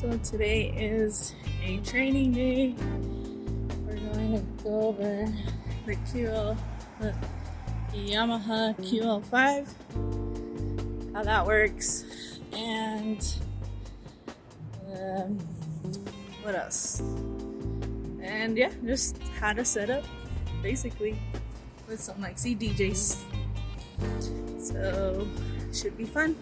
So today is a training day. We're going to go over the Yamaha QL5, how that works, and what else? And yeah, just how to set up, basically, with some like CDJs. So should be fun.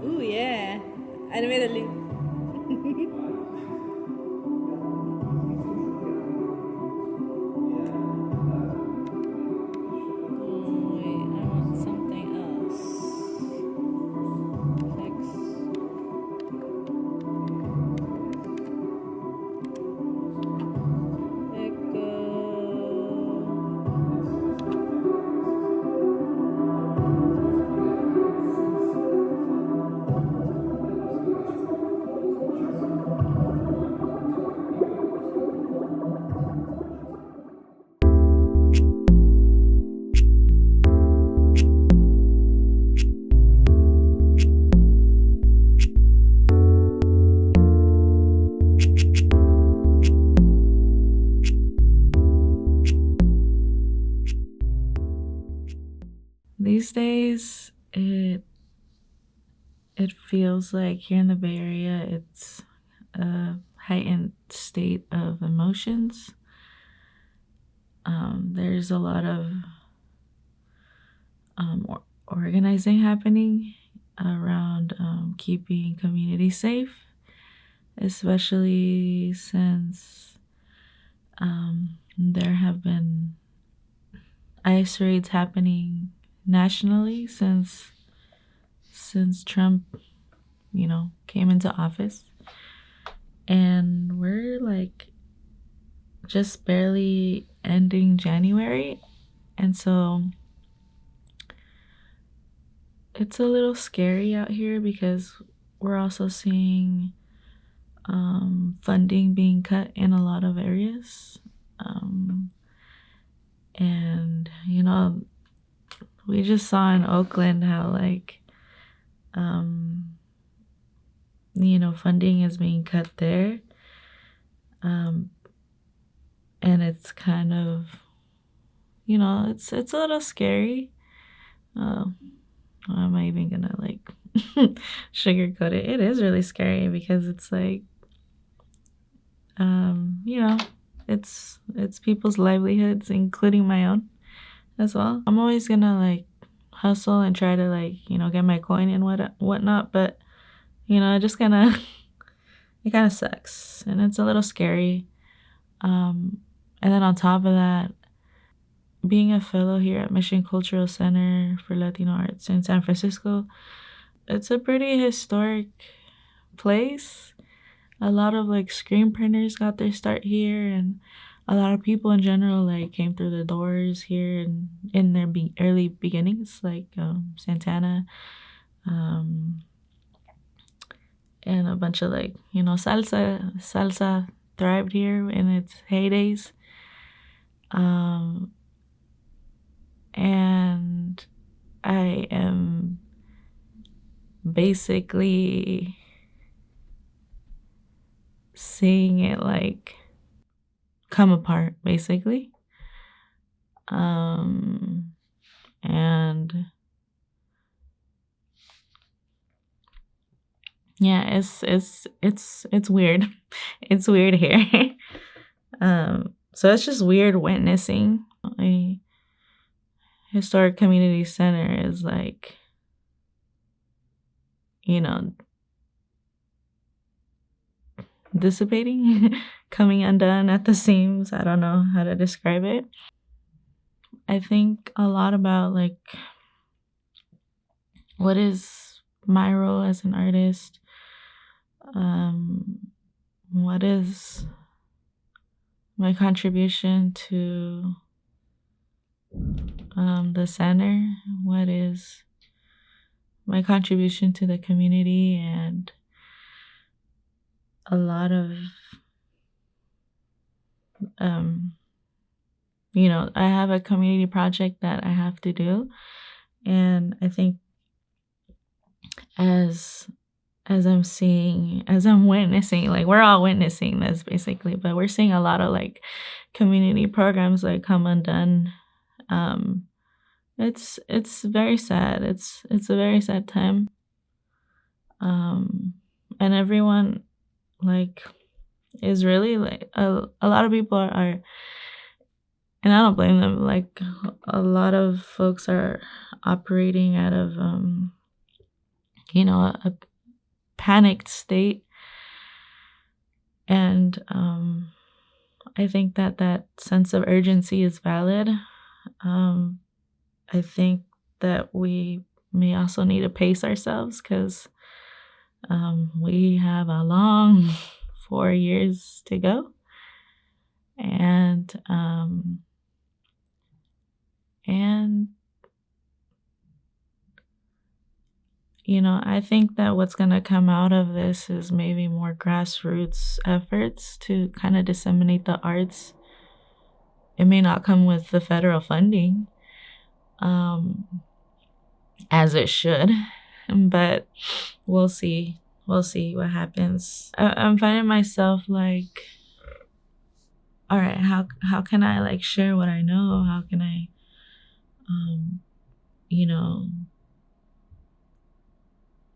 Ooh, yeah. Admittedly. These days, it feels like here in the Bay Area, it's a heightened state of emotions. There's a lot of organizing happening around keeping communities safe, especially since there have been ICE raids happening nationally since Trump, came into office. And we're like just barely ending January. And so it's a little scary out here because we're also seeing funding being cut in a lot of areas. And, we just saw in Oakland how funding is being cut there. And it's kind of, it's a little scary. Am I even gonna sugarcoat it? It is really scary because it's it's people's livelihoods, including my own as well. I'm always gonna hustle and try to get my coin and whatnot, but it just kind of sucks, and it's a little scary. And then on top of that, being a fellow here at Mission Cultural Center for Latino Arts in San Francisco, it's a pretty historic place. A lot of like screen printers got their start here, and a lot of people in general like came through the doors here and in their early beginnings, like Santana, um, and a bunch of like salsa thrived here in its heydays, and I am basically seeing it like come apart, basically. And yeah, it's weird. It's weird here. So it's just weird witnessing a historic community center is like, dissipating, coming undone at the seams. I don't know how to describe it. I think a lot about like, what is my role as an artist? What is my contribution to the center? What is my contribution to the community? And a lot of, I have a community project that I have to do. And I think as I'm witnessing, like we're all witnessing this basically, but we're seeing a lot of like community programs like come undone. It's very sad. It's a very sad time. And everyone like is really like a lot of people are, and I don't blame them, like a lot of folks are operating out of a panicked state. And I think that sense of urgency is valid. I think that we may also need to pace ourselves because we have a long 4 years to go. And I think that what's going to come out of this is maybe more grassroots efforts to kind of disseminate the arts. It may not come with the federal funding, as it should, but we'll see. We'll see what happens. I'm finding myself like, all right, how can I like share what I know? How can I,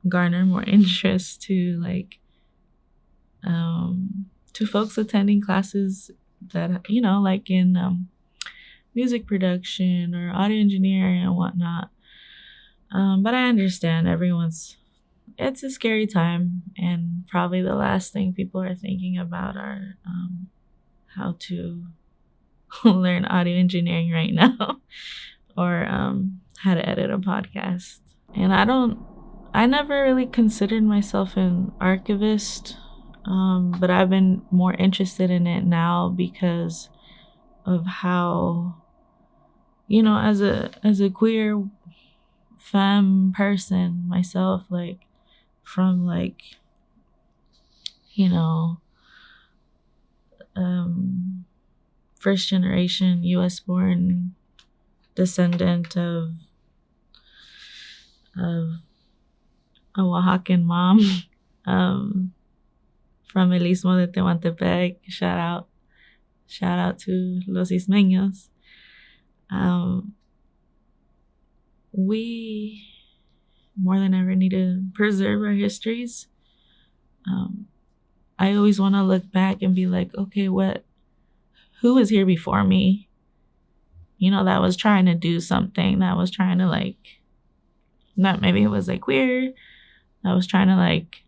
garner more interest to like, to folks attending classes that, like in music production or audio engineering and whatnot. But I understand it's a scary time, and probably the last thing people are thinking about are how to learn audio engineering right now, or how to edit a podcast. And I never really considered myself an archivist, but I've been more interested in it now because of how, as a queer femme person myself, like from like, first generation US born descendant of a Oaxacan mom, from El Istmo de Tehuantepec. Shout out to Los Ismeños. We more than ever need to preserve our histories. I always want to look back and be like, okay, who was here before me? That was trying to do something, that was trying to like, not maybe it was like queer, that was trying to like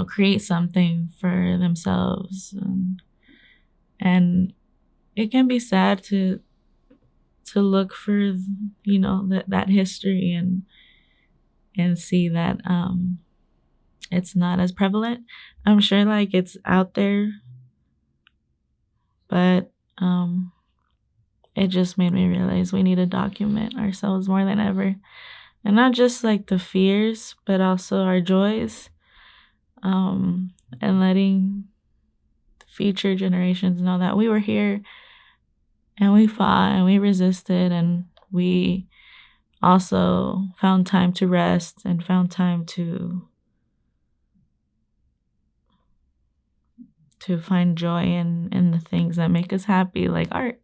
create something for themselves. And it can be sad to look for, that history and see that it's not as prevalent. I'm sure like it's out there, but it just made me realize we need to document ourselves more than ever. And not just like the fears, but also our joys, and letting future generations know that we were here and we fought and we resisted, and we also found time to rest and found time to find joy in the things that make us happy, like art.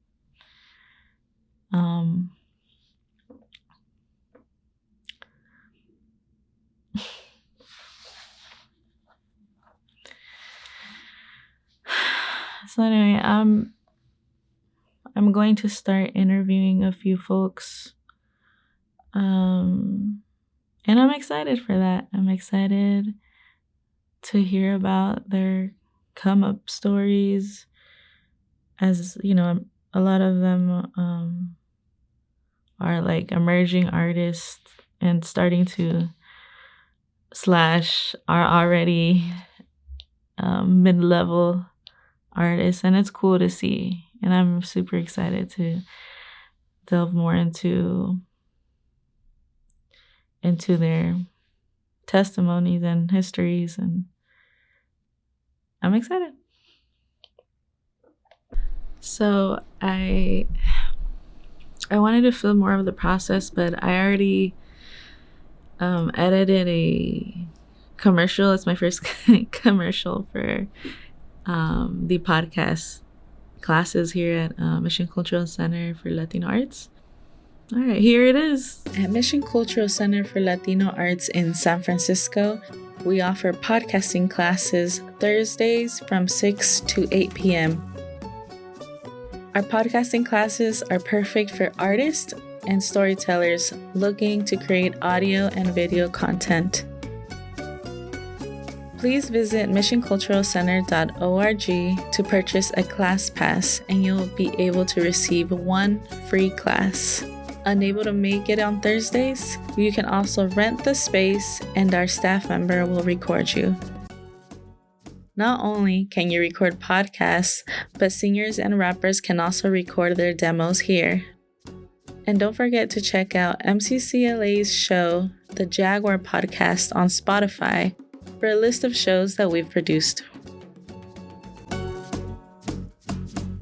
So anyway, I'm going to start interviewing a few folks. And I'm excited for that. I'm excited to hear about their come up stories. As a lot of them are like emerging artists and starting to / are already mid-level artists, and it's cool to see. And I'm super excited to delve more into their testimonies and histories, and I'm excited. So I wanted to film more of the process, but I already edited a commercial. It's my first commercial for the podcast classes here at Mission Cultural Center for Latino Arts. All right, here it is. At Mission Cultural Center for Latino Arts in San Francisco, we offer podcasting classes Thursdays from 6 to 8 p.m. Our podcasting classes are perfect for artists and storytellers looking to create audio and video content. Please visit missionculturalcenter.org to purchase a class pass, and you'll be able to receive one free class. Unable to make it on Thursdays? You can also rent the space, and our staff member will record you. Not only can you record podcasts, but singers and rappers can also record their demos here. And don't forget to check out MCCLA's show, The Jaguar Podcast, on Spotify for a list of shows that we've produced